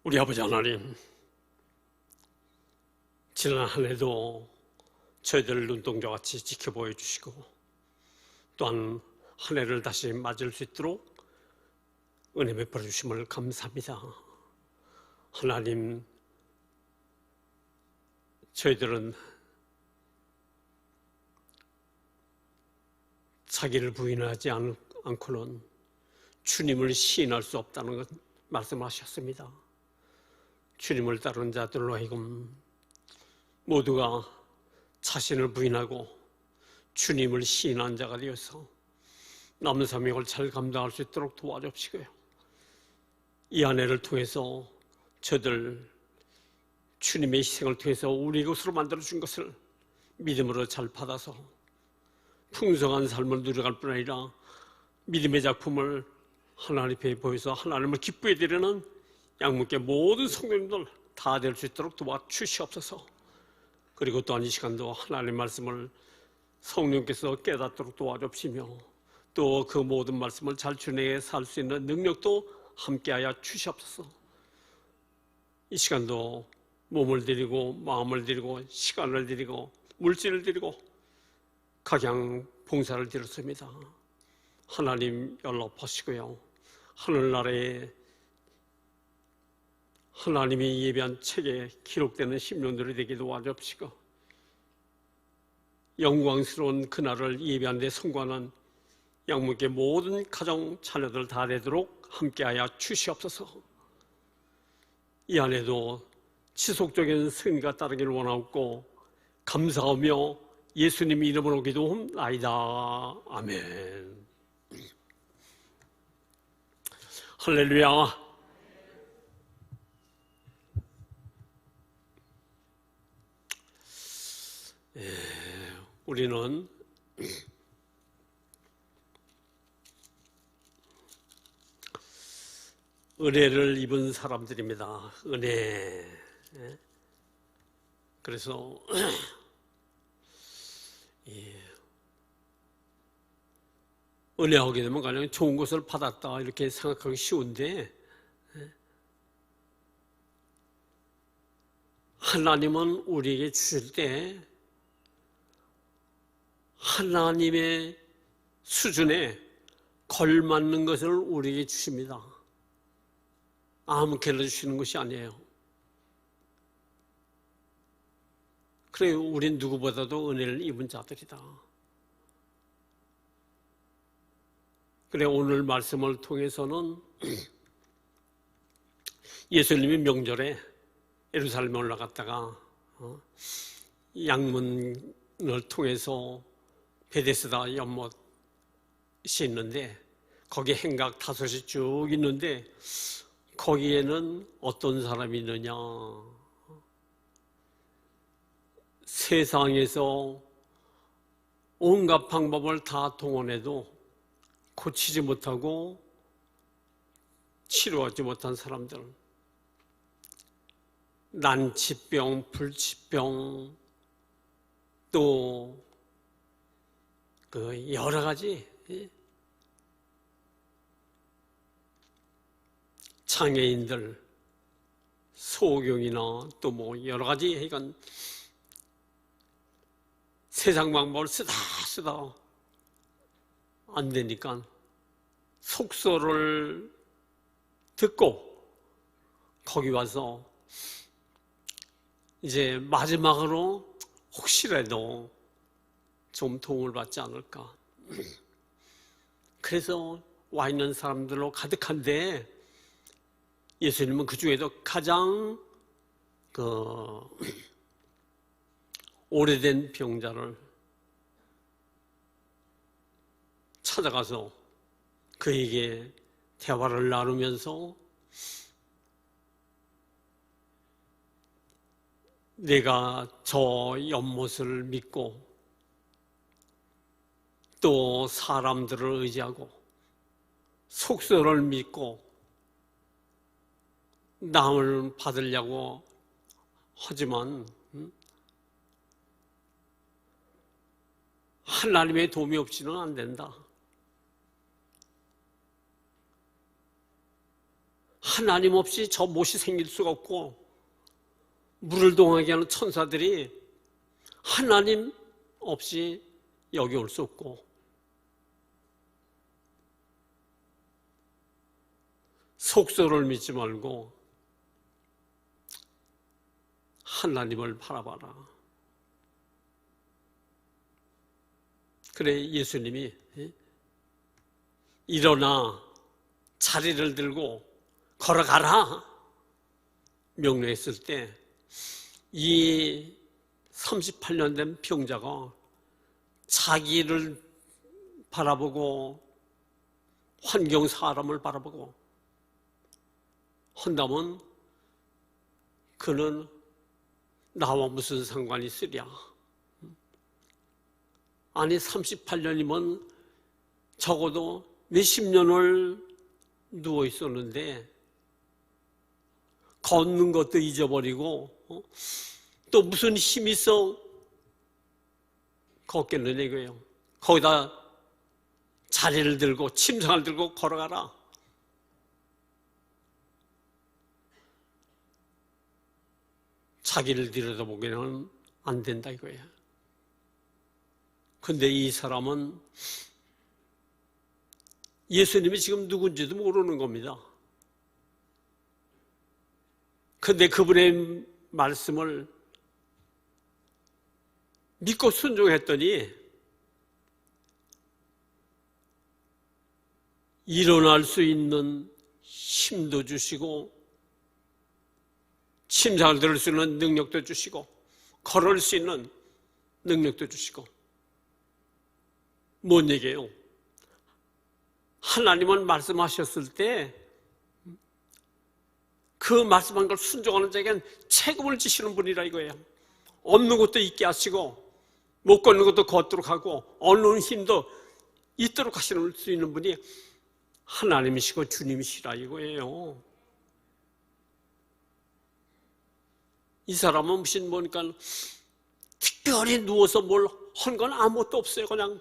우리 아버지 하나님, 지난 한 해도 저희들을 눈동자같이 지켜보여 주시고 또한 한 해를 다시 맞을 수 있도록 은혜 베풀어 주심을 감사합니다. 하나님, 저희들은 자기를 부인하지 않고는 주님을 시인할 수 없다는 것 말씀하셨습니다. 주님을 따르는 자들로 하여금 모두가 자신을 부인하고 주님을 시인한 자가 되어서 남은 사명을 잘 감당할 수 있도록 도와주시고요. 이 한 해를 통해서 저들 주님의 희생을 통해서 우리 것으로 만들어준 것을 믿음으로 잘 받아서 풍성한 삶을 누려갈 뿐 아니라 믿음의 작품을 하나님 앞에 보여서 하나님을 기쁘게 드리는 양문께 모든 성도님들 다 될 수 있도록 도와주시옵소서. 그리고 또한 이 시간도 하나님의 말씀을 성령께서 깨닫도록 도와주시며 또 그 모든 말씀을 잘 준행해 살 수 있는 능력도 함께하여 주시옵소서. 이 시간도 몸을 드리고 마음을 드리고 시간을 드리고 물질을 드리고 각양 봉사를 드렸습니다. 하나님 연락하시고요. 하늘나라에 하나님이 예비한 책에 기록되는 심령들이 되게 도와주시고 영광스러운 그날을 예비한 데 성공하는 양문께 모든 가정 자녀들 다 되도록 함께하여 주시옵소서. 이 안에도 지속적인 승리가 따르기를 원하옵고 감사하며 예수님 이름으로 기도합나이다. 아멘. 할렐루야. 우리는 은혜를 입은 사람들입니다. 은혜. 그래서 은혜하게 되면 가령 좋은 것을 받았다 이렇게 생각하기 쉬운데 하나님은 우리에게 주실 때 하나님의 수준에 걸맞는 것을 우리에게 주십니다. 아무렇게나 주시는 것이 아니에요. 그래, 우린 누구보다도 은혜를 입은 자들이다. 그래, 오늘 말씀을 통해서는 예수님이 명절에 예루살렘에 올라갔다가 양문을 통해서 베데스다 연못이 있는데 거기에 행각 5이 쭉 있는데 거기에는 어떤 사람이 있느냐, 세상에서 온갖 방법을 다 동원해도 고치지 못하고 치료하지 못한 사람들, 난치병, 불치병, 또 그 여러 가지 장애인들, 소경이나 또 뭐 여러 가지 그러니까 세상 방법을 쓰다 안 되니까 속소를 듣고 거기 와서 이제 마지막으로 혹시라도 좀 도움을 받지 않을까. 그래서 와 있는 사람들로 가득한데 예수님은 그 중에도 가장 오래된 병자를 찾아가서 그에게 대화를 나누면서 내가 저 연못을 믿고 또 사람들을 의지하고 속설을 믿고 남을 받으려고 하지만 하나님의 도움이 없이는 안 된다. 하나님 없이 저 못이 생길 수가 없고, 물을 동하게 하는 천사들이 하나님 없이 여기 올 수 없고, 속설을 믿지 말고 하나님을 바라봐라. 그래 예수님이 일어나 자리를 들고 걸어가라 명령했을 때 이 38년 된 병자가 자기를 바라보고 환경 사람을 바라보고 한다면 그는 나와 무슨 상관이 있으랴. 아니 38년이면 적어도 몇십 년을 누워 있었는데 걷는 것도 잊어버리고 또 무슨 힘이 있어 걷겠느냐 이거예요. 거기다 자리를 들고 침상을 들고 걸어가라. 자기를 들여다보기는 안 된다 이거예요. 근데 이 사람은 예수님이 지금 누군지도 모르는 겁니다. 근데 그분의 말씀을 믿고 순종했더니 일어날 수 있는 힘도 주시고 침상을 들을 수 있는 능력도 주시고 걸을 수 있는 능력도 주시고. 뭔 얘기예요? 하나님은 말씀하셨을 때 그 말씀한 걸 순종하는 자에게는 책임을 지시는 분이라 이거예요. 없는 것도 있게 하시고 못 걷는 것도 걷도록 하고 얻는 힘도 있도록 하시는 수 있는 분이 하나님이시고 주님이시라 이거예요. 이 사람은 무슨 뭐니까 특별히 누워서 뭘 한 건 아무것도 없어요. 그냥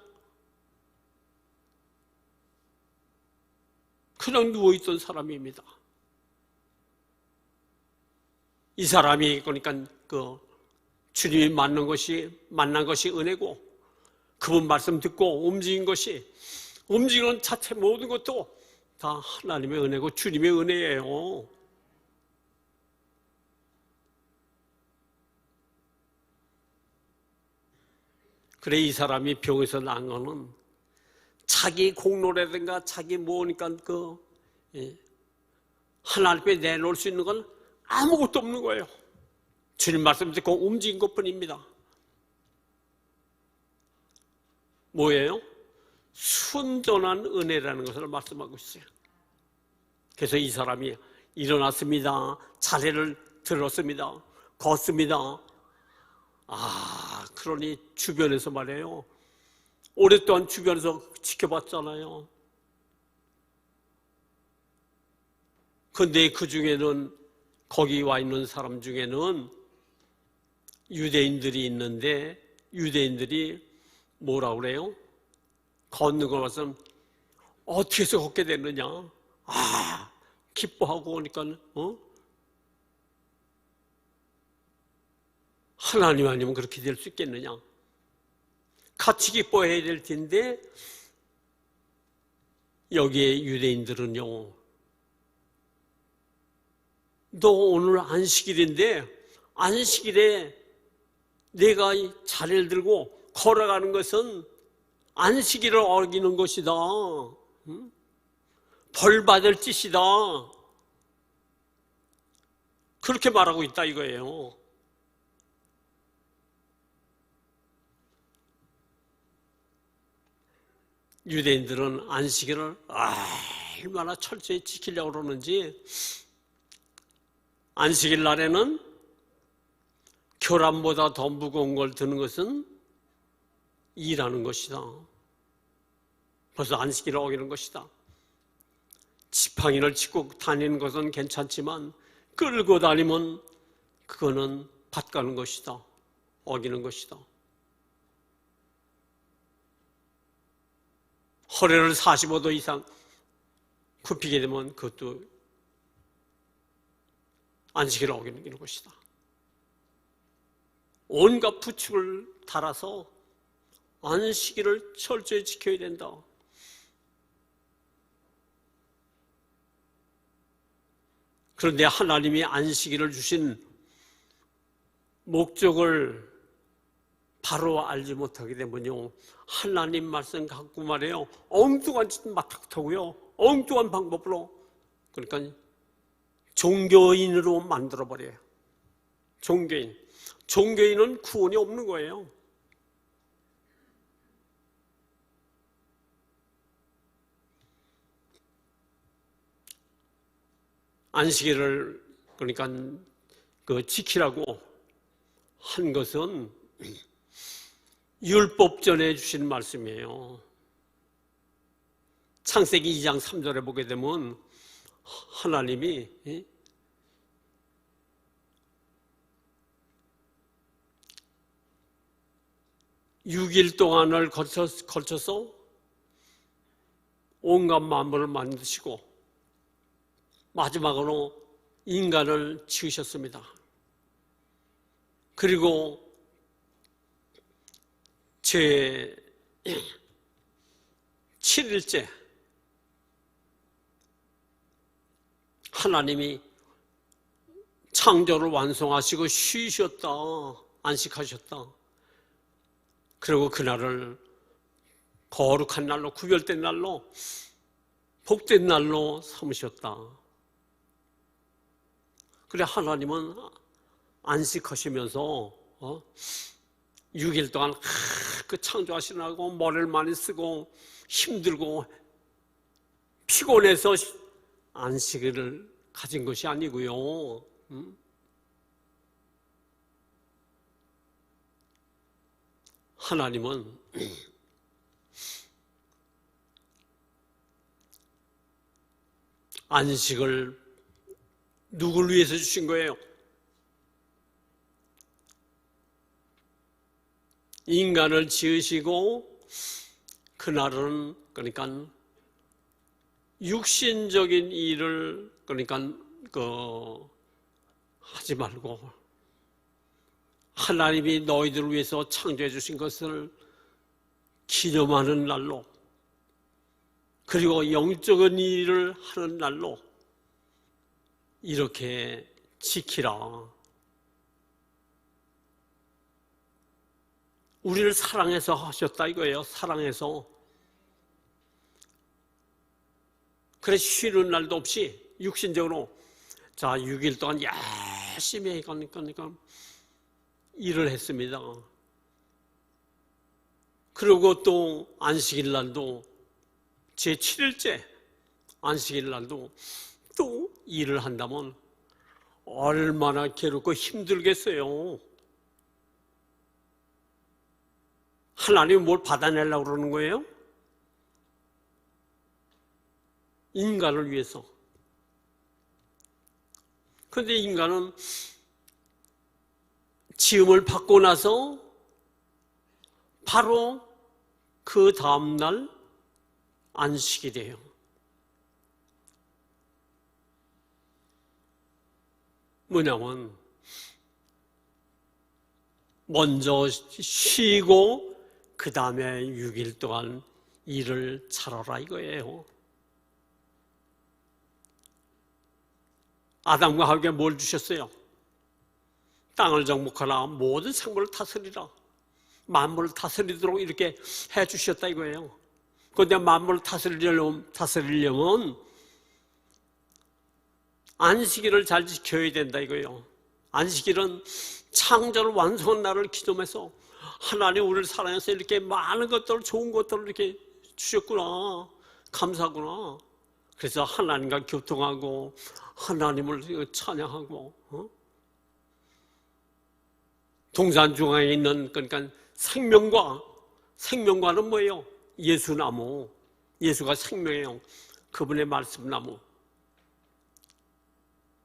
누워있던 사람입니다. 이 사람이 그러니까 주님이 만난 것이 은혜고 그분 말씀 듣고 움직이는 자체 모든 것도 다 하나님의 은혜고 주님의 은혜예요. 그래 이 사람이 병에서 나은 거는 자기 공로라든가 자기 뭐니까 하나님께 내놓을 수 있는 건 아무것도 없는 거예요. 주님 말씀 듣고 움직인 것뿐입니다. 뭐예요? 순전한 은혜라는 것을 말씀하고 있어요. 그래서 이 사람이 일어났습니다. 자리를 들었습니다. 걷습니다. 그러니 주변에서 말이에요. 오랫동안 주변에서 지켜봤잖아요. 근데 그 중에는 거기 와 있는 사람 중에는 유대인들이 있는데 유대인들이 뭐라 그래요? 걷는 걸 봐서 어떻게 해서 걷게 됐느냐? 기뻐하고 오니까 하나님 아니면 그렇게 될 수 있겠느냐? 같이 기뻐해야 될 텐데 여기에 유대인들은요, 너 오늘 안식일인데 안식일에 내가 자리를 들고 걸어가는 것은 안식일을 어기는 것이다. 벌 받을 짓이다. 그렇게 말하고 있다 이거예요. 유대인들은 안식일을 얼마나 철저히 지키려고 그러는지, 안식일 날에는 교란보다 더 무거운 걸 드는 것은 일하는 것이다. 벌써 안식일을 어기는 것이다. 지팡이를 짚고 다니는 것은 괜찮지만 끌고 다니면 그거는 밭가는 것이다. 어기는 것이다. 허리를 45도 이상 굽히게 되면 그것도 안식일을 어기는 것이다. 온갖 부축을 달아서 안식일을 철저히 지켜야 된다. 그런데 하나님이 안식일을 주신 목적을 바로 알지 못하게 되면요, 하나님 말씀 갖고 말해요, 엉뚱한 짓 맡아타고요, 엉뚱한 방법으로, 그러니까 종교인으로 만들어버려요. 종교인은 구원이 없는 거예요. 안식일을 그러니까 지키라고 한 것은 율법전에 주신 말씀이에요. 창세기 2장 3절에 보게 되면 하나님이 6일 동안을 걸쳐서 온갖 만물을 만드시고 마지막으로 인간을 지으셨습니다. 그리고 제 7일째 하나님이 창조를 완성하시고 쉬셨다, 안식하셨다. 그리고 그날을 거룩한 날로, 구별된 날로, 복된 날로 삼으셨다. 그래 하나님은 안식하시면서 6일 동안 그 창조하시라고 머리를 많이 쓰고 힘들고 피곤해서 안식일을 가진 것이 아니고요. 하나님은 안식을 누구를 위해서 주신 거예요? 인간을 지으시고 그날은 그러니까 육신적인 일을 그러니까 하지 말고 하나님이 너희들을 위해서 창조해 주신 것을 기념하는 날로, 그리고 영적인 일을 하는 날로 이렇게 지키라. 우리를 사랑해서 하셨다 이거예요. 사랑해서. 그래서 쉬는 날도 없이 육신적으로 6일 동안 열심히 그러니까 일을 했습니다. 그리고 또 안식일 날도 제 7일째 안식일 날도 또 일을 한다면 얼마나 괴롭고 힘들겠어요. 하나님이 뭘 받아내려고 그러는 거예요? 인간을 위해서. 그런데 인간은 지음을 받고 나서 바로 그 다음날 안식일이에요. 뭐냐면 먼저 쉬고 그 다음에 6일 동안 일을 잘하라 이거예요. 아담과 하와에게 뭘 주셨어요? 땅을 정복하라, 모든 생물을 다스리라, 만물을 다스리도록 이렇게 해주셨다 이거예요. 그런데 만물을 다스리려면 안식일을 잘 지켜야 된다 이거예요. 안식일은 창조를 완성한 날을 기념해서 하나님 우리를 사랑해서 이렇게 많은 것들을, 좋은 것들을 이렇게 주셨구나, 감사하구나. 그래서 하나님과 교통하고 하나님을 찬양하고, 동산 중앙에 있는 그러니까 생명과는 뭐예요? 예수나무. 예수가 생명이에요. 그분의 말씀나무.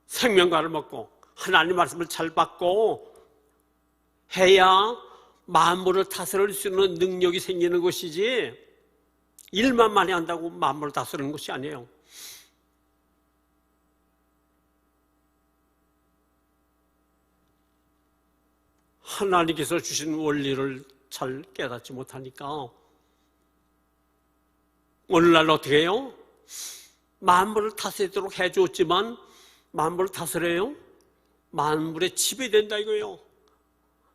생명과를 먹고 하나님 말씀을 잘 받고 해야 만물을 다스릴 수 있는 능력이 생기는 것이지, 일만 많이 한다고 만물을 다스리는 것이 아니에요. 하나님께서 주신 원리를 잘 깨닫지 못하니까 오늘날 어떻게 해요? 만물을 다스리도록 해줬지만 만물을 다스려요? 만물의 집이 된다 이거예요.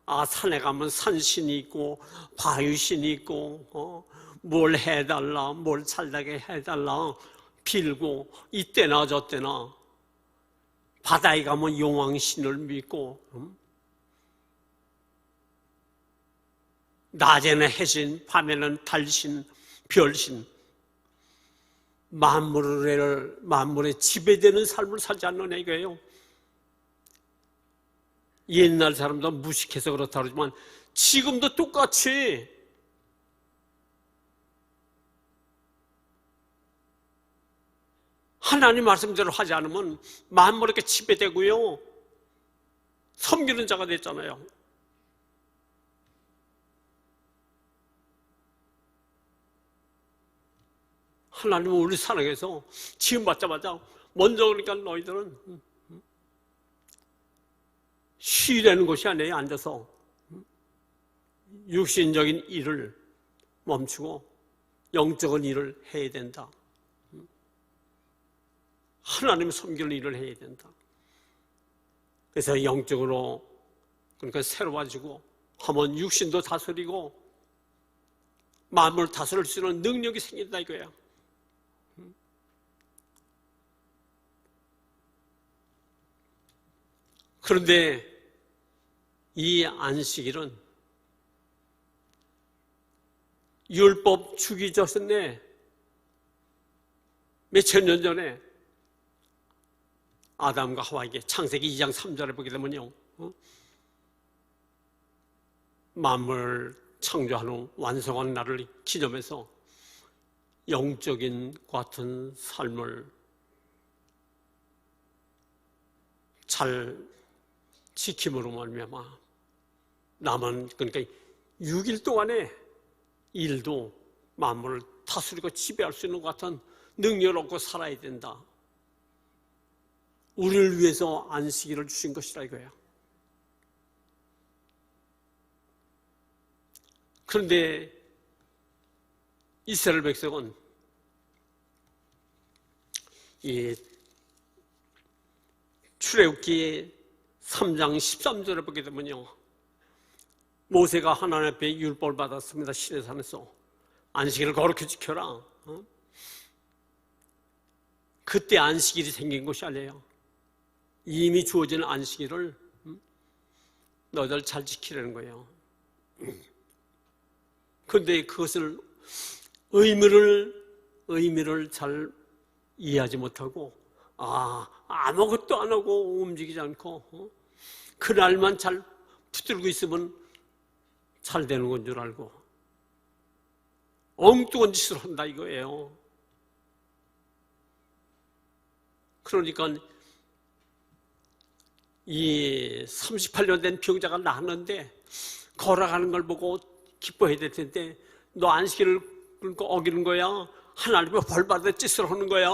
아, 산에 가면 산신이 있고 바위신이 있고 뭘 해달라, 뭘 잘나게 해달라 빌고 이때나 저때나 바다에 가면 용왕신을 믿고 낮에는 해신, 밤에는 달신, 별신 만물의 지배되는 삶을 살지 않는 이거예요. 옛날 사람도 무식해서 그렇다 그러지만 지금도 똑같이 하나님 말씀대로 하지 않으면 만물에게 지배되고요 섬기는 자가 됐잖아요. 하나님은 우리 사랑해서 지금 받자마자 먼저 그러니까 너희들은 쉬라는 것이 아니에요. 앉아서 육신적인 일을 멈추고 영적인 일을 해야 된다. 하나님 섬기는 일을 해야 된다. 그래서 영적으로 그러니까 새로워지고 하면 육신도 다스리고 마음을 다스릴 수 있는 능력이 생긴다 이거예요. 그런데 이 안식일은 율법 주기 전에 몇천 년 전에 아담과 하와에게 창세기 2장 3절에 보게 되면요 만물을 창조하는 완성한 날을 기념해서 영적인 같은 삶을 잘 지킴으로 말미암아 남은 그러니까 6일 동안에 일도 만물을 다스리고 지배할 수 있는 것 같은 능력을 얻고 살아야 된다. 우리를 위해서 안식일을 주신 것이라 이거예요. 그런데 이스라엘 백성은 이 출애굽기 3장 13절에 보게 되면요 모세가 하나님 앞에 율법을 받았습니다. 시내산에서 안식일을 거룩히 지켜라. 그때 안식일이 생긴 것이 아니에요. 이미 주어진 안식일을 너희들 잘 지키라는 거예요. 그런데 그것을 의미를 잘 이해하지 못하고 아무것도 안 하고 움직이지 않고 그날만 잘 붙들고 있으면 잘 되는 건 줄 알고 엉뚱한 짓을 한다 이거예요. 그러니까 이 38년 된 병자가 나았는데 걸어가는 걸 보고 기뻐해야 될 텐데 너 안식일을 어기는 거야? 하나님의 벌 받을 짓을 하는 거야?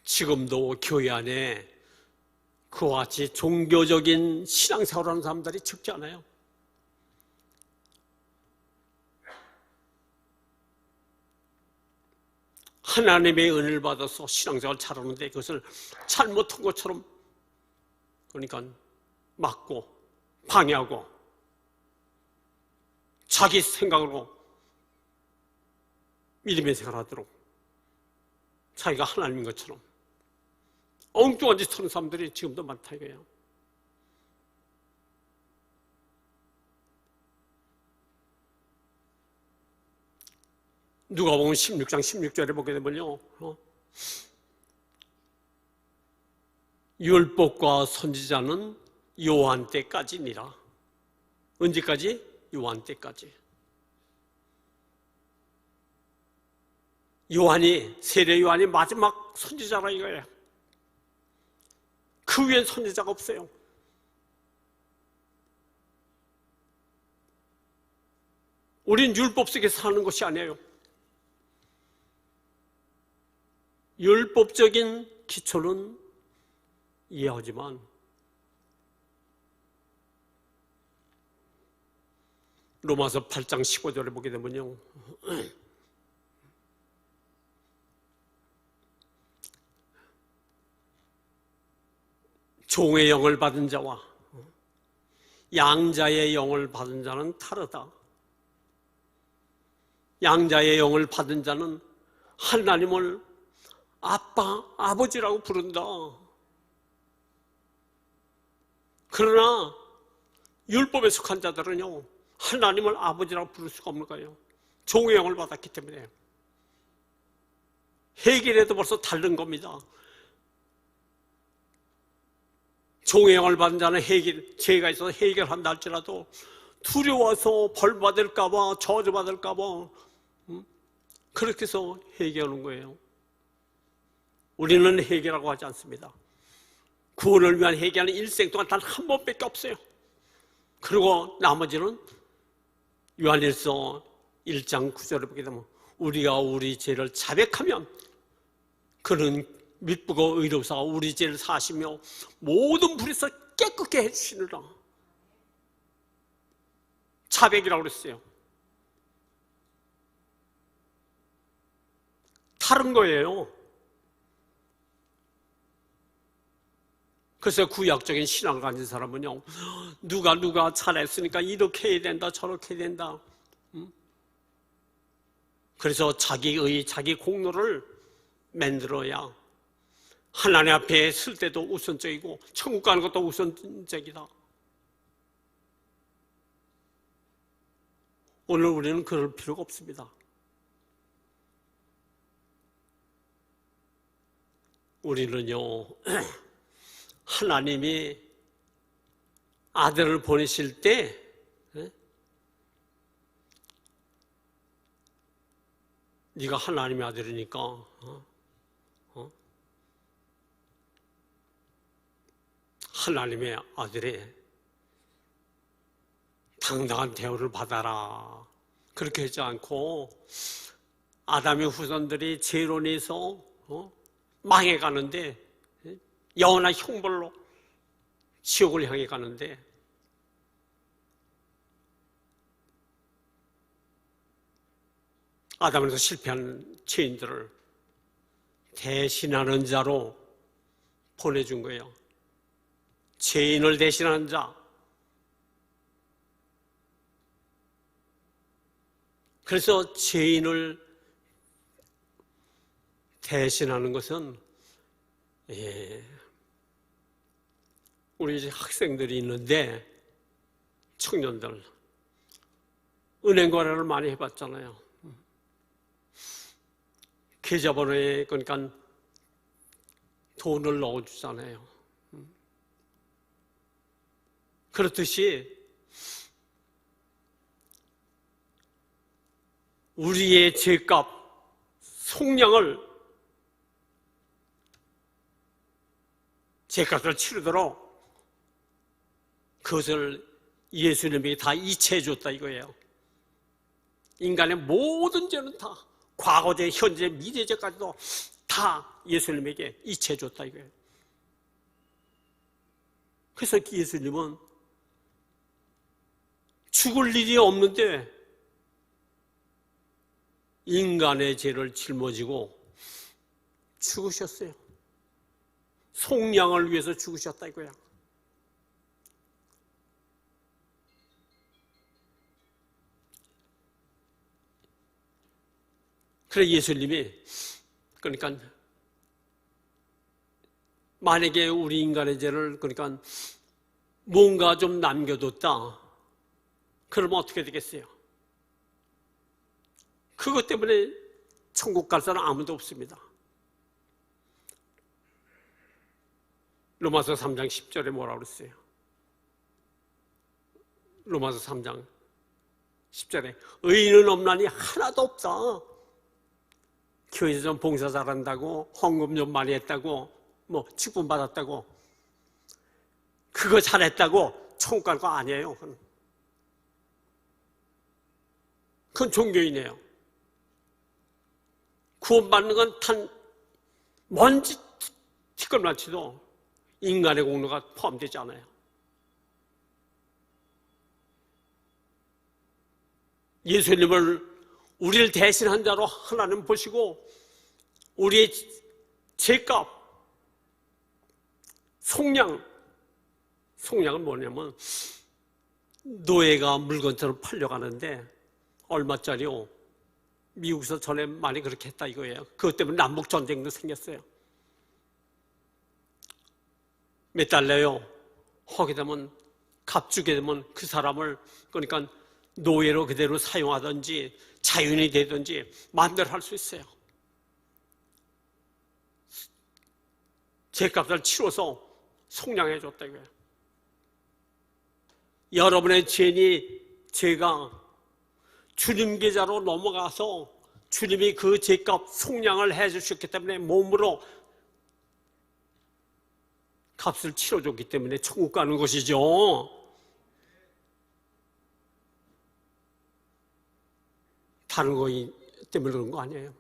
지금도 교회 안에 그와 같이 종교적인 신앙생활을 하는 사람들이 적지 않아요. 하나님의 은혜를 받아서 신앙생활을 잘하는데 그것을 잘못한 것처럼 그러니까 막고 방해하고 자기 생각으로 믿음의 생활하도록 자기가 하나님인 것처럼 엉뚱한 짓 하는 사람들이 지금도 많다 이거예요. 누가복음 16장 16절에 보게 되면요 율법과 선지자는 요한 때까지니라. 언제까지? 요한 때까지. 세례 요한이 마지막 선지자라 이거예요. 그 위엔 선지자가 없어요. 우린 율법 속에 사는 것이 아니에요. 율법적인 기초는 이해하지만 로마서 8장 15절에 보게 되면요, 종의 영을 받은 자와 양자의 영을 받은 자는 다르다. 양자의 영을 받은 자는 하나님을 아빠, 아버지라고 부른다. 그러나 율법에 속한 자들은요, 하나님을 아버지라고 부를 수가 없는 거예요. 종의 영을 받았기 때문에. 해결에도 벌써 다른 겁니다. 종의 영을 받은 자는 죄가 있어서 해결한다 할지라도 두려워서 벌 받을까봐, 저주 받을까봐 그렇게 해서 해결하는 거예요. 우리는 해결하고 하지 않습니다. 구원을 위한 해결은 일생 동안 단 한 번밖에 없어요. 그리고 나머지는 요한일서 1장 9절에 보게 되면 우리가 우리 죄를 자백하면 그는 믿고 의로우사 우리 죄를 사시며 모든 불에서 깨끗게 해주시느라. 자백이라고 그랬어요. 다른 거예요. 그래서 구약적인 신앙을 가진 사람은요, 누가 잘했으니까 이렇게 해야 된다, 저렇게 해야 된다. 그래서 자기 공로를 만들어야 하나님 앞에 설 때도 우선적이고 천국 가는 것도 우선적이다. 오늘 우리는 그럴 필요가 없습니다. 우리는요, 하나님이 아들을 보내실 때 네가 하나님의 아들이니까 하나님의 아들의 당당한 대우를 받아라, 그렇게 하지 않고 아담의 후손들이 죄로 인해서 망해가는데, 영원한 형벌로 지옥을 향해 가는데, 아담에서 실패한 죄인들을 대신하는 자로 보내준 거예요. 죄인을 대신하는 자. 그래서 죄인을 대신하는 것은 우리 이제 학생들이 있는데, 청년들 은행 거래를 많이 해봤잖아요. 계좌번호에 그러니까 돈을 넣어주잖아요. 그렇듯이 우리의 죄값, 속량을, 죄값을 치르도록 그것을 예수님이 다 이체해 줬다 이거예요. 인간의 모든 죄는 다, 과거죄, 현재, 미래죄까지도 다 예수님에게 이체해 줬다 이거예요. 그래서 예수님은 죽을 일이 없는데 인간의 죄를 짊어지고 죽으셨어요. 속량을 위해서 죽으셨다 이거야. 그래 예수님이, 그러니까 만약에 우리 인간의 죄를 그러니까 뭔가 좀 남겨뒀다, 그러면 어떻게 되겠어요? 그것 때문에 천국 갈 사람 아무도 없습니다. 로마서 3장 10절에 뭐라고 그랬어요? 로마서 3장 10절에 의인은 없나니 하나도 없다. 교회에서 좀 봉사 잘한다고, 헌금 좀 많이 했다고, 뭐 직분 받았다고, 그거 잘했다고 천국 갈 거 아니에요. 그건 종교인이에요. 구원받는 건 단 먼지 티끌만치도 인간의 공로가 포함되지 않아요. 예수님을 우리를 대신한 자로 하나님 보시고 우리의 죄값, 속량은 뭐냐면 노예가 물건처럼 팔려가는데 얼마짜리요? 미국에서 전에 많이 그렇게 했다 이거예요. 그것 때문에 남북전쟁도 생겼어요. 몇 달러요? 하게 되면 값주게 되면 그 사람을 그러니까 노예로 그대로 사용하든지 자연이 되든지 마음대로 할 수 있어요. 죄값을 치러서 속량해 줬다 이거예요. 여러분의 죄가 주님 계좌로 넘어가서 주님이 그 죄값 속량을 해 주셨기 때문에 몸으로 값을 치러줬기 때문에 천국 가는 것이죠. 다른 거 때문에 그런 거 아니에요.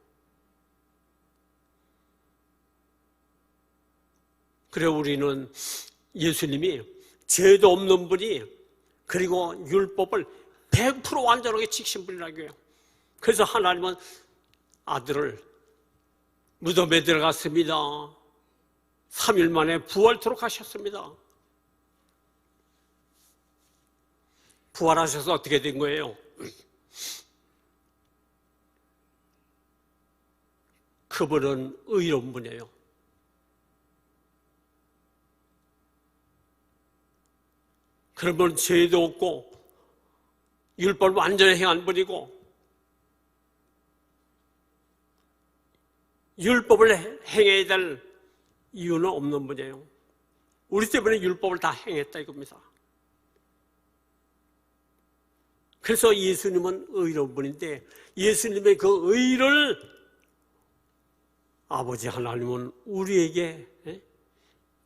그래 우리는 예수님이 죄도 없는 분이 그리고 율법을 100% 완전하게 지키신 분이라고 해요. 그래서 하나님은 아들을 무덤에 들어갔습니다. 3일 만에 부활토록 하셨습니다. 부활하셔서 어떻게 된 거예요? 그분은 의로운 분이에요. 그러면 죄도 없고 율법을 완전히 행한 분이고 율법을 행해야 될 이유는 없는 분이에요. 우리 때문에 율법을 다 행했다 이겁니다. 그래서 예수님은 의로운 분인데 예수님의 그 의를 아버지 하나님은 우리에게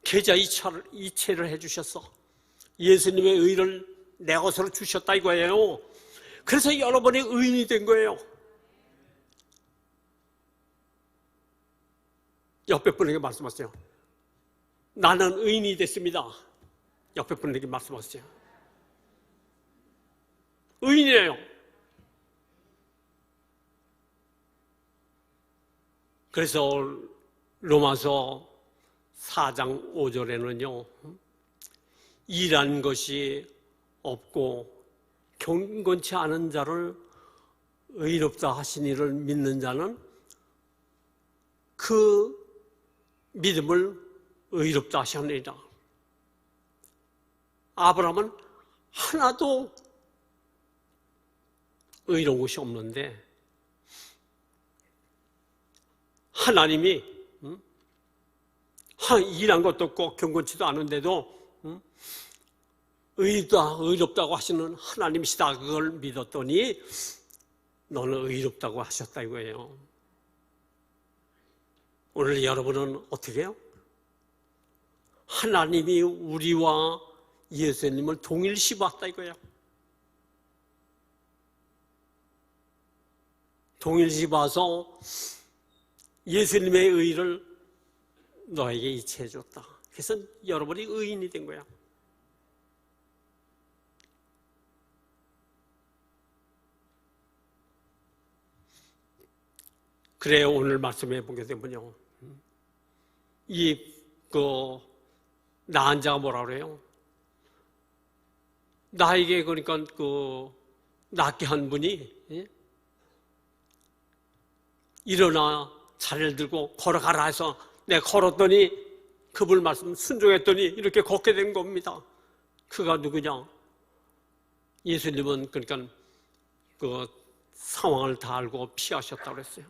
계좌 이체를 해주셨어. 예수님의 의를 내 것으로 주셨다 이거예요. 그래서 여러분이 의인이 된 거예요. 옆에 분에게 말씀하세요. 나는 의인이 됐습니다. 옆에 분에게 말씀하세요. 의인이에요. 그래서 로마서 4장 5절에는요. 일한 것이 없고 경건치 않은 자를 의롭다 하신 이를 믿는 자는 그 믿음을 의롭다 하셨느니라. 아브라함은 하나도 의로운 것이 없는데 하나님이 일한 것도 없고 경건치도 않은데도 의롭다고 하시는 하나님이시다 그걸 믿었더니 너는 의롭다고 하셨다 이거예요. 오늘 여러분은 어떻게 해요? 하나님이 우리와 예수님을 동일시 봤다 이거예요. 동일시 봐서 예수님의 의를 너에게 이체해 줬다. 그래서 여러분이 의인이 된 거야. 그래요. 오늘 말씀해 보게 되면요. 나은 자가 뭐라 그래요? 나에게 그러니까 낫게 한 분이 일어나 자리를 들고 걸어가라 해서 내가 걸었더니 그분 말씀 순종했더니 이렇게 걷게 된 겁니다. 그가 누구냐? 예수님은 그러니까 그 상황을 다 알고 피하셨다고 그랬어요.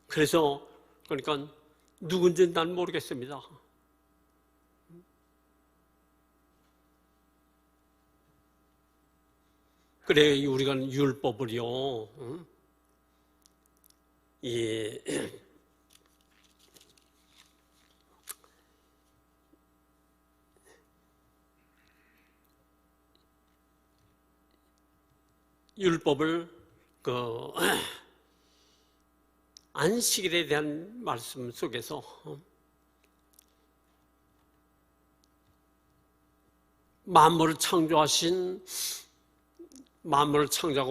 그래서 그러니까 누군지는 난 모르겠습니다. 그래 우리가 율법을요. 율법을 안식일에 대한 말씀 속에서 만물을 창조하고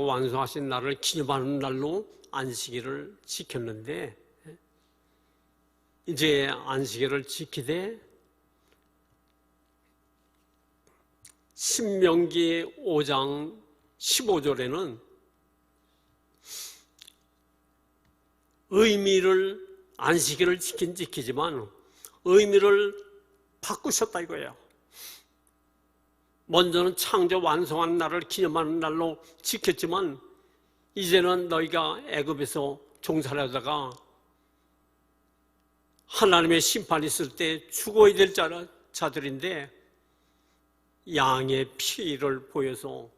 완성하신 날을 기념하는 날로 안식일을 지켰는데, 이제 안식일을 지키되 신명기 5장 15절에는 안식일을 지킨 지키지만 의미를 바꾸셨다 이거예요. 먼저는 창조 완성한 날을 기념하는 날로 지켰지만 이제는 너희가 애굽에서 종살이 하다가 하나님의 심판이 있을 때 죽어야 될 자들인데 양의 피를 보여서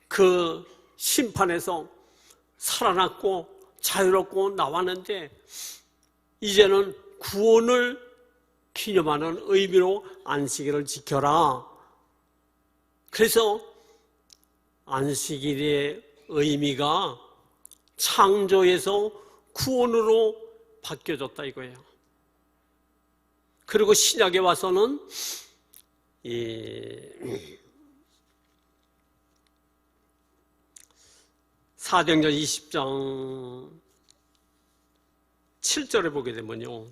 그 심판에서 살아났고 자유롭고 나왔는데 이제는 구원을 기념하는 의미로 안식일을 지켜라. 그래서 안식일의 의미가 창조에서 구원으로 바뀌어졌다 이거예요. 그리고 신약에 와서는 사도행전 20장 7절에 보게 되면요,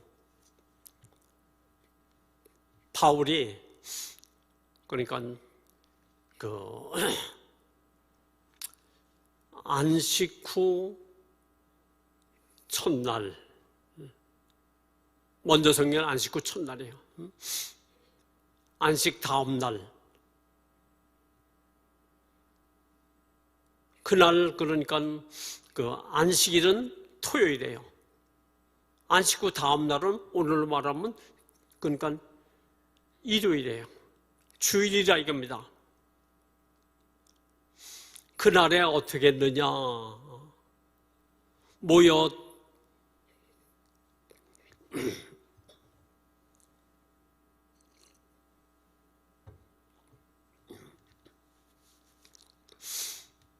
바울이 그러니까 안식 후 첫날, 먼저 성경은 안식 후 첫날이에요. 안식 다음 날, 그날 그러니까 안식일은 토요일이에요. 안식 후 다음 날은 오늘로 말하면 그러니까 일요일이에요. 주일이라 이겁니다. 그날에 어떻게 했느냐?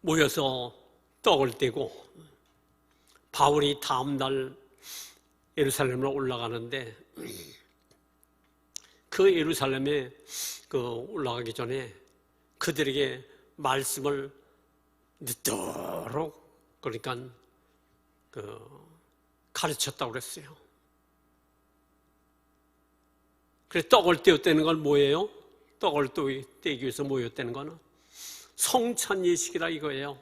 모여서 떡을 떼고 바울이 다음 날 예루살렘으로 올라가는데 그 예루살렘에 올라가기 전에 그들에게 말씀을 늦도록 그러니까 가르쳤다고 그랬어요. 그래서 떡을 떼었다는 건 뭐예요? 떡을 떼기 위해서 모였다는 거는 성찬 예식이라 이거예요.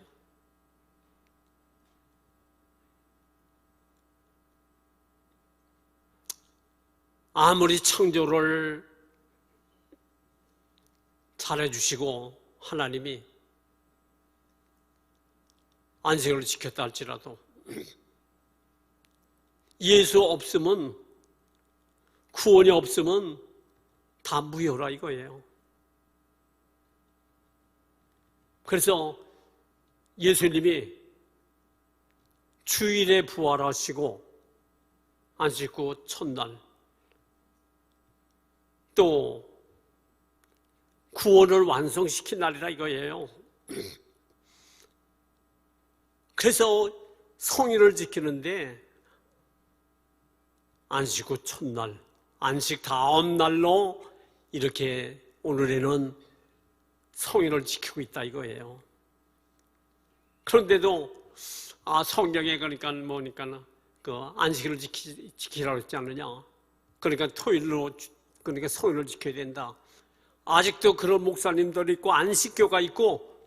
아무리 창조를 잘해주시고 하나님이 안식일을 지켰다 할지라도 예수 없으면, 구원이 없으면 다 무효라 이거예요. 그래서 예수님이 주일에 부활하시고 안식 후 첫날 또 구원을 완성시킨 날이라 이거예요. 그래서 성일을 지키는데 안식 후 첫날, 안식 다음 날로 이렇게 오늘에는 성일을 지키고 있다 이거예요. 그런데도 성경에 그러니까 안식일을 지키라고 했지 않느냐? 그러니까 토요일로 그러니까 성일을 지켜야 된다. 아직도 그런 목사님들이 있고 안식교가 있고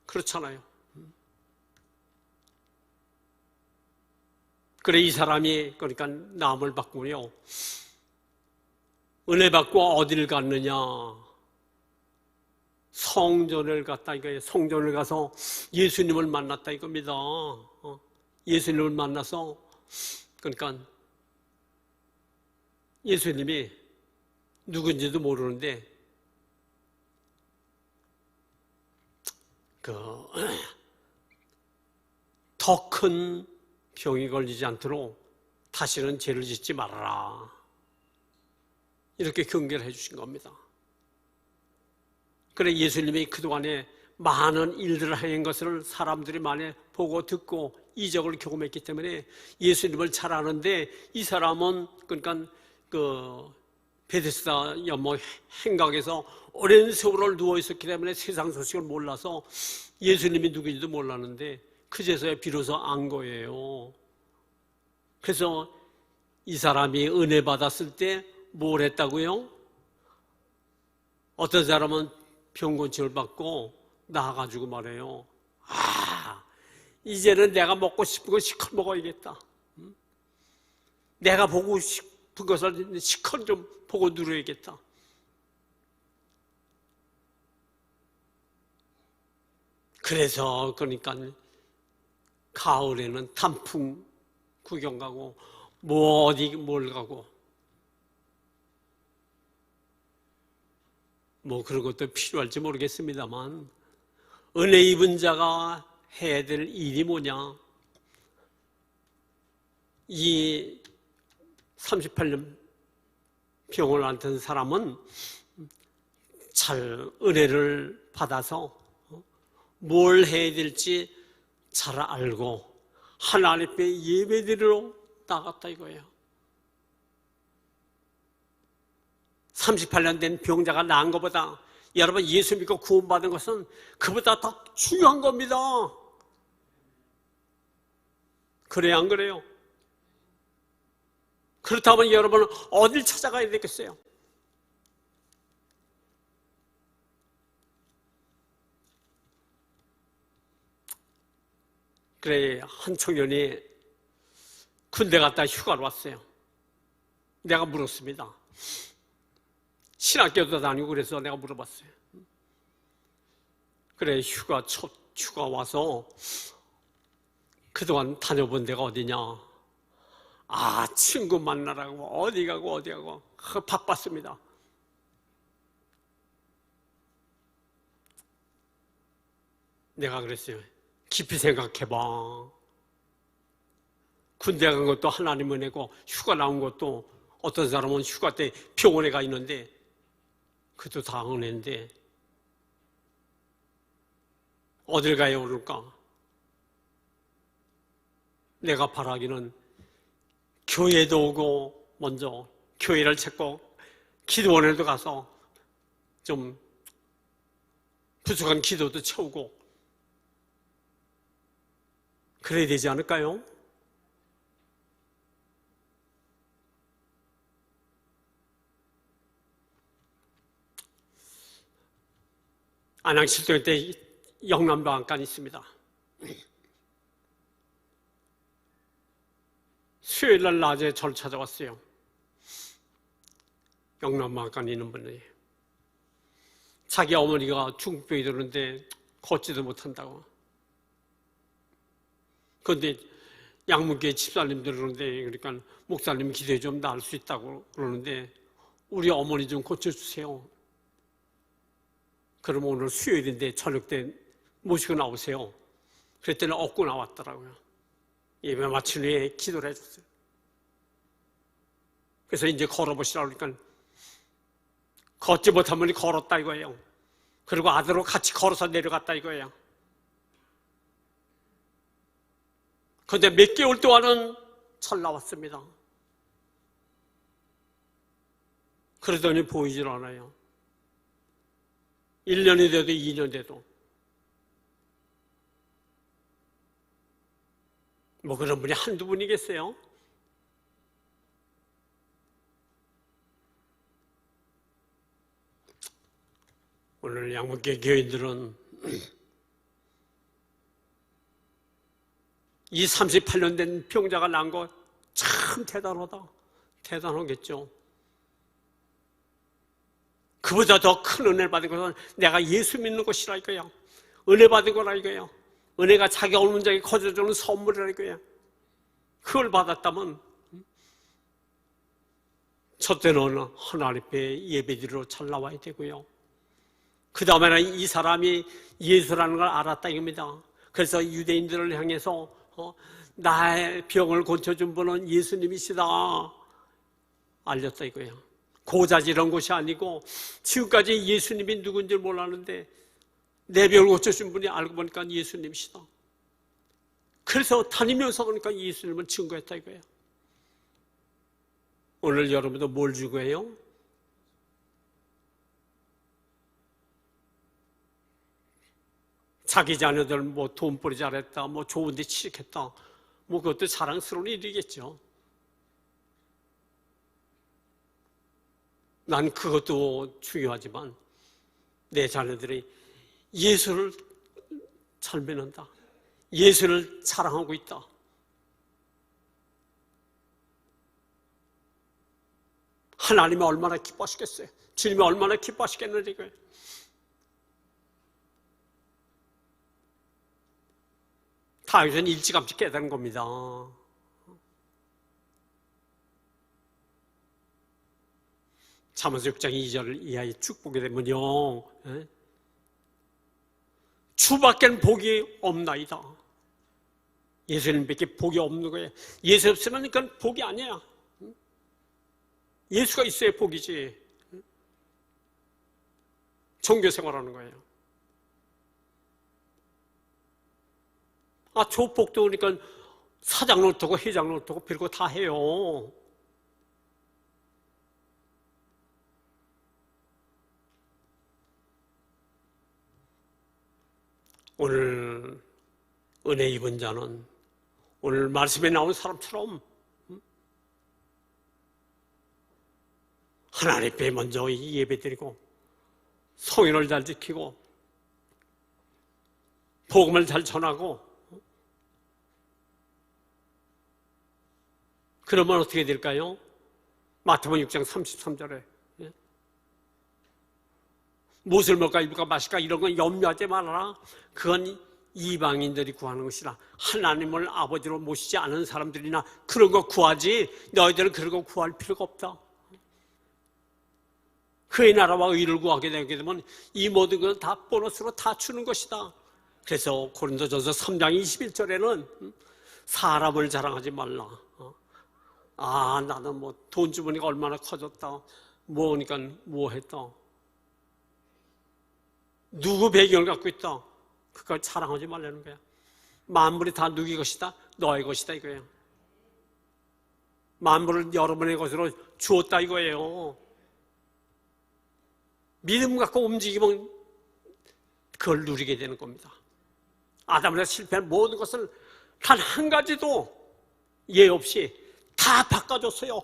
그렇잖아요. 그래 이 사람이 그러니까 남을 바꾸며 은혜 받고 어디를 갔느냐? 성전을 갔다 이거예요. 성전을 가서 예수님을 만났다 이겁니다. 예수님을 만나서 그러니까 예수님이 누군지도 모르는데 더 큰 병이 걸리지 않도록 다시는 죄를 짓지 말아라. 이렇게 경계를 해주신 겁니다. 그래 예수님이 그동안에 많은 일들을 행한 것을 사람들이 많이 보고 듣고 이적을 경험했기 때문에 예수님을 잘 아는데, 이 사람은 그러니까 그 베데스다 연못 행각에서 오랜 세월을 누워 있었기 때문에 세상 소식을 몰라서 예수님이 누구인지도 몰랐는데 그제서야 비로소 안 거예요. 그래서 이 사람이 은혜 받았을 때 뭘 했다고요? 어떤 사람은 병곤증을 받고 나와가지고 말해요. 이제는 내가 먹고 싶은 거 시컷 먹어야겠다. 내가 보고 싶은 것을 시컷 좀 보고 누려야겠다. 그래서 그러니까 가을에는 단풍 구경 가고 뭐 어디 뭘 가고 뭐 그런 것도 필요할지 모르겠습니다만, 은혜 입은 자가 해야 될 일이 뭐냐? 이 38년 병을 앓던 사람은 잘 은혜를 받아서 뭘 해야 될지 잘 알고 하나님 앞에 예배드리러 나갔다 이거예요. 38년 된 병자가 나은 것보다, 여러분 예수 믿고 구원받은 것은 그보다 더 중요한 겁니다. 그래야 안 그래요? 그렇다면 여러분은 어딜 찾아가야 되겠어요? 그래, 한 청년이 군대 갔다 휴가를 왔어요. 내가 물었습니다. 신학교도 다니고 그래서 내가 물어봤어요. 그래, 첫 휴가 와서 그동안 다녀본 데가 어디냐? 친구 만나라고 어디 가고 바빴습니다. 내가 그랬어요. 깊이 생각해봐. 군대 간 것도 하나님 은혜고, 휴가 나온 것도, 어떤 사람은 휴가 때 병원에 가 있는데 그것도 다 은혜인데 어딜 가야 오를까? 내가 바라기는 교회도 오고, 먼저 교회를 찾고 기도원에도 가서 좀 부족한 기도도 채우고 그래야 되지 않을까요? 안양실동 때 영남방앗간이 있습니다. 수요일날 낮에 저를 찾아왔어요. 영남방앗간에 있는 분이. 자기 어머니가 중풍병이 들었는데 걷지도 못한다고. 그런데 양문교회 집사님들 그러는데, 그러니까 목사님 기도해 좀 나을 수 있다고 그러는데 우리 어머니 좀 고쳐주세요. 그러면 오늘 수요일인데 저녁 때 모시고 나오세요. 그랬더니 얻고 나왔더라고요. 예배 마친 후에 기도를 해줬어요. 그래서 이제 걸어보시라고 그러니까 걷지 못하면 걸었다 이거예요. 그리고 아들하고 같이 걸어서 내려갔다 이거예요. 그런데 몇 개월 동안은 잘 나왔습니다. 그러더니 보이질 않아요. 1년이 돼도 2년 돼도. 뭐 그런 분이 한두 분이겠어요? 오늘 양문교회 교인들은 이 38년 된 병자가 난 거 참 대단하다. 대단하겠죠. 그보다 더 큰 은혜를 받은 것은 내가 예수 믿는 것이라 이거야. 은혜 받은 거라 이거야. 은혜가 자기 없는 자에게 거저주는 선물이라 이거야. 그걸 받았다면 첫 때는 하나님 앞에 예배드리러 잘 나와야 되고요. 그 다음에는 이 사람이 예수라는 걸 알았다 이겁니다. 그래서 유대인들을 향해서 나의 병을 고쳐준 분은 예수님이시다 알렸다 이거예요. 고자질한 것이 아니고 지금까지 예수님이 누군지 몰랐는데 내 병을 고쳐준 분이 알고 보니까 예수님이시다. 그래서 다니면서 보니까 예수님을 증거했다 이거예요. 오늘 여러분도 뭘 증거해요? 자기 자녀들 뭐 돈벌이 잘했다, 뭐 좋은 데 취직했다, 뭐 그것도 자랑스러운 일이겠죠. 난 그것도 중요하지만 내 자녀들이 예수를 잘 믿는다, 예수를 자랑하고 있다, 하나님이 얼마나 기뻐하시겠어요? 주님이 얼마나 기뻐하시겠는지 이거예요. 다윗은 일찌감치 깨달은 겁니다. 잠언서 6장 2절 이하의 축복이 되면요, 주밖에는 복이 없나이다. 예수님밖에 복이 없는 거예요. 예수 없으면 그건 복이 아니야. 예수가 있어야 복이지. 종교 생활하는 거예요. 조폭도 그러니까 사장 노트고 회장 노트고 별거 다 해요. 오늘 은혜 입은 자는 오늘 말씀에 나온 사람처럼 하나님 앞에 먼저 예배드리고 성인을 잘 지키고 복음을 잘 전하고, 그러면 어떻게 될까요? 마태복음 6장 33절에 무엇을 먹을까 입을까 마실까 이런 건 염려하지 말아라. 그건 이방인들이 구하는 것이라. 하나님을 아버지로 모시지 않은 사람들이나 그런 거 구하지, 너희들은 그런 거 구할 필요가 없다. 그의 나라와 의를 구하게 되게 되면 이 모든 건 다 보너스로 다 주는 것이다. 그래서 고린도전서 3장 21절에는 사람을 자랑하지 말라. 나는 뭐 돈 주머니가 얼마나 커졌다, 뭐니까 뭐 했다, 누구 배경을 갖고 있다, 그걸 자랑하지 말라는 거야. 만물이 다 누구의 것이다? 너의 것이다 이거예요. 만물을 여러분의 것으로 주었다 이거예요. 믿음 갖고 움직이면 그걸 누리게 되는 겁니다. 아담에서 실패한 모든 것을 단 한 가지도 예 없이 다 바꿔줬어요.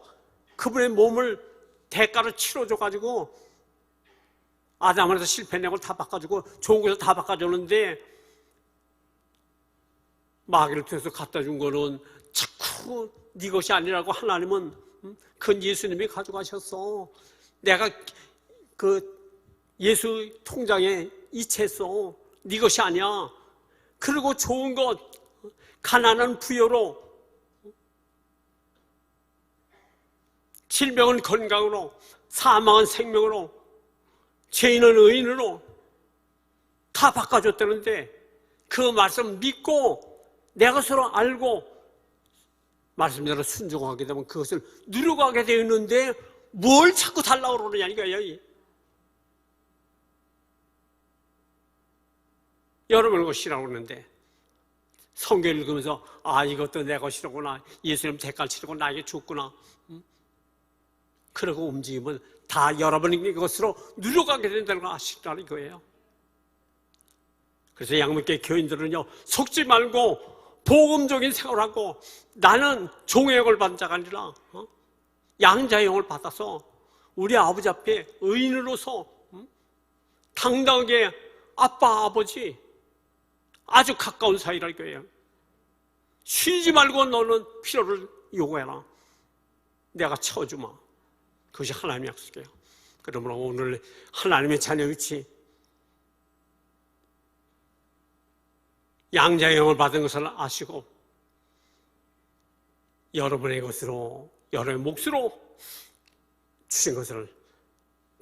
그분의 몸을 대가를 치러줘가지고 아담에서 실패한 걸 다 바꿔주고 좋은 것을 다 바꿔줬는데, 마귀를 통해서 갖다 준 거는 자꾸 네 것이 아니라고 하나님은 그건 예수님이 가져가셨어. 내가 그 예수 통장에 이체했어. 네 것이 아니야. 그리고 좋은 것, 가난은 부여로, 질병은 건강으로, 사망은 생명으로, 죄인은 의인으로 다 바꿔줬다는데, 그 말씀 믿고 내 것으로 알고 말씀대로 순종하게 되면 그것을 누리고 가게 되어 있는데 뭘 자꾸 달라고 그러느냐 이거예요. 여러분의 것이라고 그러는데 성경 읽으면서 이것도 내 것이로구나, 예수님 대가를 치르고 나에게 줬구나, 그러고 움직이면 다 여러분의 것으로 누려가게 된다는 걸 아시라는 거예요. 그래서 양문교회 교인들은요, 속지 말고 복음적인 생활하고, 나는 종의 영을 받은 자가 아니라 양자의 영을 받아서 우리 아버지 앞에 의인으로서 당당하게 아빠 아버지 아주 가까운 사이라 이거예요. 쉬지 말고 너는 필요를 요구해라. 내가 채워주마. 그것이 하나님의 약속이에요. 그러므로 오늘 하나님의 자녀 위치, 양자의 영을 받은 것을 아시고 여러분의 것으로, 여러분의 몫으로 주신 것을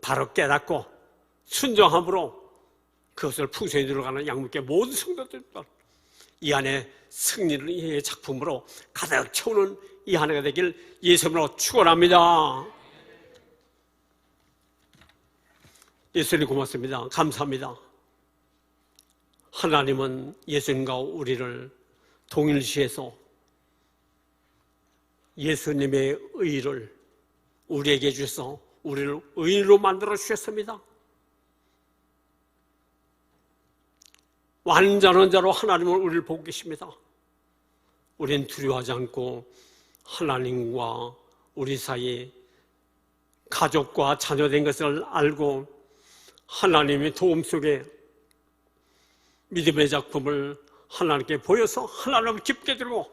바로 깨닫고 순종함으로 그것을 풍성히 들어가는 양문교회 모든 성도들, 이 안에 승리를 이 작품으로 가득 채우는 이 한 해가 되길 예수님으로 축원합니다. 예수님 고맙습니다. 감사합니다. 하나님은 예수님과 우리를 동일시해서 예수님의 의를 우리에게 주셔서 우리를 의인으로 만들어 주셨습니다. 완전한 자로 하나님은 우리를 보고 계십니다. 우리는 두려워하지 않고 하나님과 우리 사이에 가족과 자녀된 것을 알고 하나님의 도움 속에 믿음의 작품을 하나님께 보여서 하나님을 기쁘게 드리고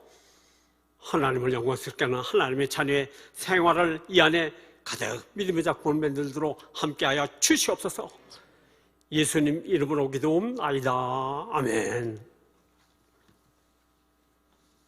하나님을 영광스럽게 하는 하나님의 자녀의 생활을 이 안에 가득 믿음의 작품을 만들도록 함께하여 주시옵소서. 예수님 이름으로 기도옵나이다. 아멘.